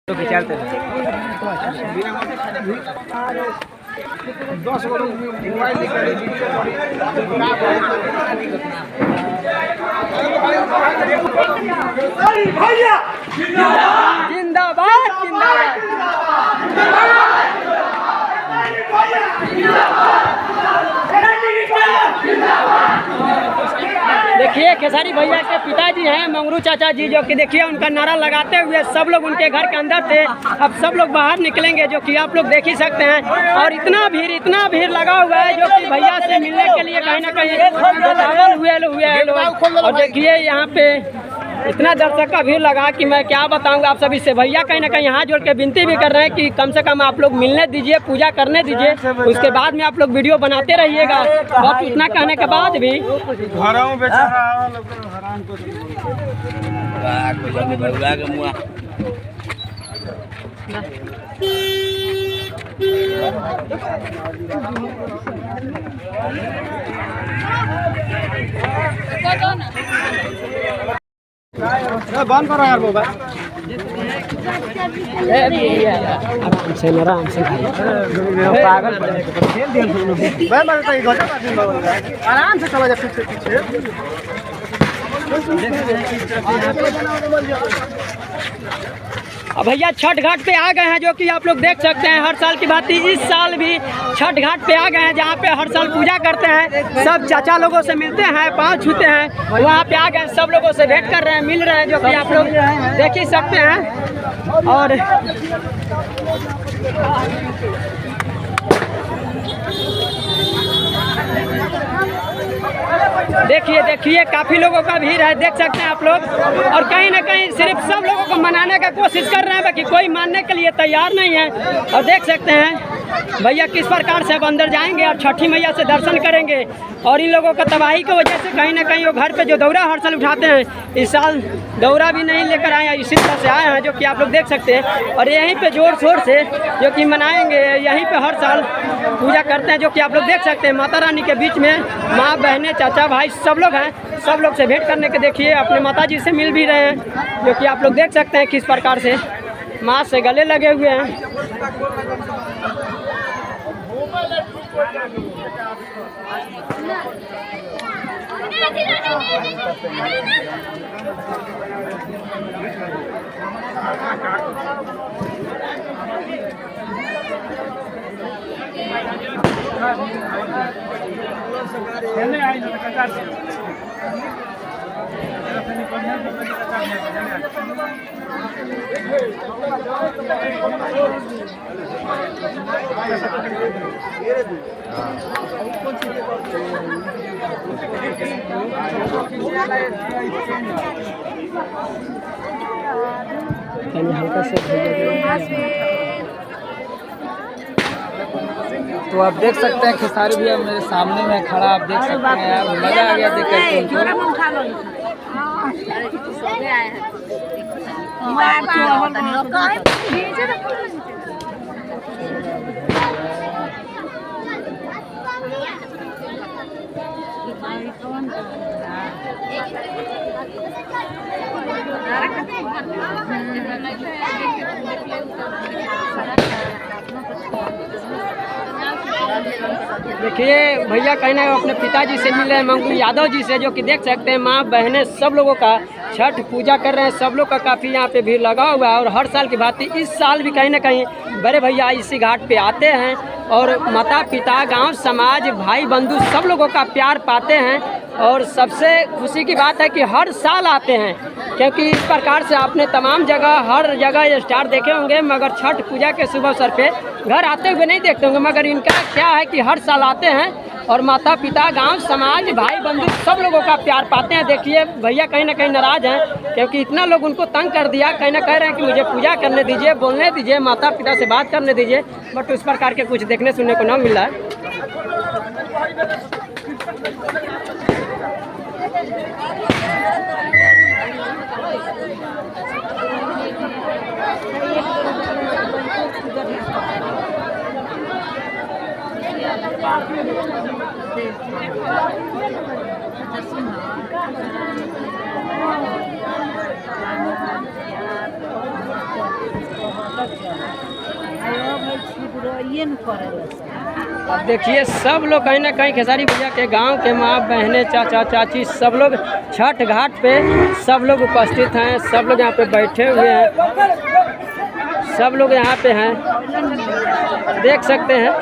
चलते जिंदाबाद देखिए खेसारी भैया के पिताजी हैं मंगरू चाचा जी, जो कि देखिए उनका नारा लगाते हुए सब लोग उनके घर के अंदर थे। अब सब लोग बाहर निकलेंगे, जो कि आप लोग देख ही सकते हैं। और इतना भीड़ लगा हुआ है, जो कि भैया से मिलने के लिए कहीं ना कहीं बेताबल हुए हैं लोग। और देखिए यहाँ पे इतना दर्शक का भीड़ लगा कि मैं क्या बताऊंगा आप सभी से। भैया कहीं ना कहीं हाथ जोड़ के विनती भी कर रहे हैं कि कम से कम आप लोग मिलने दीजिए, पूजा करने दीजिए, उसके बाद में आप लोग वीडियो बनाते रहिएगा। और इतना कहने के बाद भी बंद करो यार मोबाइल। आराम से आराम से चला जा पीछे। अब भैया छठ घाट पे आ गए हैं, जो कि आप लोग देख सकते हैं। हर साल की बात इस साल भी छठ घाट पे आ गए हैं, जहाँ पे हर साल पूजा करते हैं। सब चाचा लोगों से मिलते हैं, पाँव छूते हैं। वहाँ पे आ गए, सब लोगों से भेंट कर रहे हैं, मिल रहे हैं, जो कि आप लोग देख ही सकते हैं। और देखिए काफी लोगों का भीड़ है, देख सकते हैं आप लोग। और कहीं ना कहीं सिर्फ सब लोगों को मनाने का कोशिश कर रहे हैं, बाकी कोई मानने के लिए तैयार नहीं है। और देख सकते हैं भैया किस प्रकार से अब अंदर जाएंगे और छठी मैया से दर्शन करेंगे। और इन लोगों का तबाही की वजह से कहीं ना कहीं वो घर पे जो दौरा हर साल उठाते हैं, इस साल दौरा भी नहीं लेकर आए हैं, इसी तरह से आए हैं, जो कि आप लोग देख सकते हैं। और यहीं पे जोर शोर से जो कि मनाएंगे, यहीं पे हर साल पूजा करते हैं, जो कि आप लोग देख सकते हैं। माता रानी के बीच में माँ, बहनें, चाचा, भाई सब लोग हैं। सब लोग से भेंट करने के देखिए अपने माता जी से मिल भी रहे हैं, जो कि आप लोग देख सकते हैं किस प्रकार से माँ से गले लगे हुए हैं। हल्का से तो आप देख सकते हैं खेसारी भैया मेरे सामने में खड़ा, आप देख सकते हैं यार, मजा आ गया देख कर। देखिए भैया कहीं ना अपने पिताजी से मिले हैं, मंगरू यादव जी से, जो कि देख सकते हैं माँ बहनें सब लोगों का छठ पूजा कर रहे हैं। सब लोग का काफ़ी यहाँ पे भीड़ लगा हुआ है। और हर साल की बात इस साल भी कहीं ना कहीं बड़े भैया इसी घाट पे आते हैं और माता पिता, गांव समाज, भाई बंधु सब लोगों का प्यार पाते हैं। और सबसे खुशी की बात है कि हर साल आते हैं, क्योंकि इस प्रकार से आपने तमाम जगह हर जगह स्टार देखे होंगे, मगर छठ पूजा के शुभ अवसर पे घर आते हुए नहीं देखते होंगे। मगर इनका क्या है कि हर साल आते हैं और माता पिता, गांव समाज, भाई बंधु सब लोगों का प्यार पाते हैं। देखिए भैया कहीं ना कहीं नाराज हैं, क्योंकि इतना लोग उनको तंग कर दिया। कहीं ना कह रहे हैं कि मुझे पूजा करने दीजिए, बोलने दीजिए, माता पिता से बात करने दीजिए, बट उस प्रकार के कुछ देखने सुनने को न मिला है। अब देखिए सब लोग कहीं ना कहीं खेसारी भैया के गांव के माँ बहनें चाचा चाची सब लोग छठ घाट पे सब लोग उपस्थित हैं। सब लोग यहाँ पे बैठे हुए हैं, सब लोग यहाँ पे हैं, देख सकते हैं।